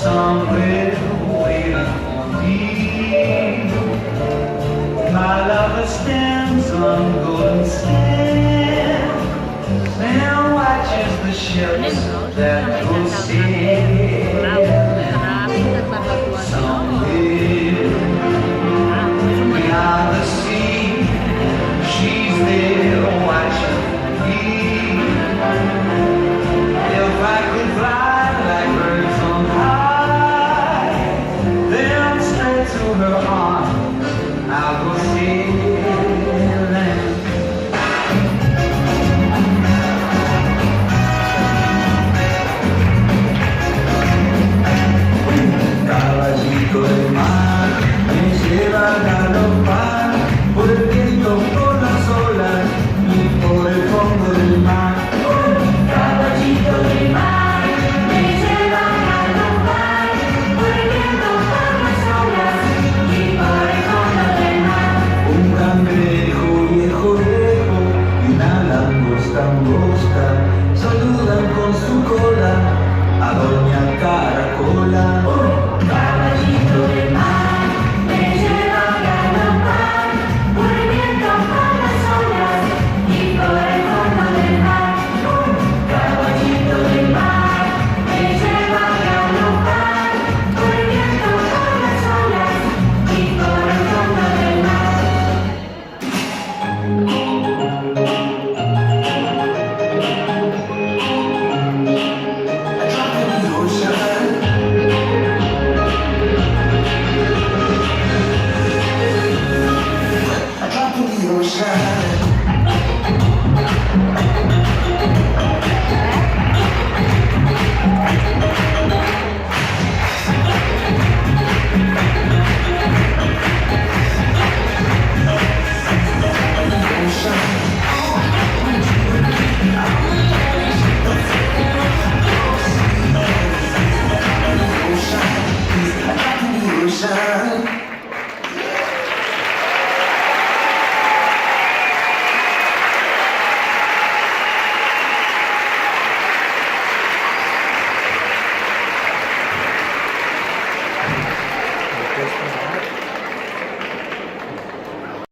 somewhere waiting for me. My lover stands on golden sands and watches the ships that go sail. Somewhere beyond the sea, she's there watching me. If I could fly like birds on high, then straight to her arms I'll go sailing. Caballito del mar me lleva a galopar por el viento, por las olas y por el fondo del mar. Caballito del mar, me lleva a galopar por el viento, por las olas y por el fondo del mar. Un cangrejo viejo viejo y una langosta angosta saludan con su cola a Doña Caracol.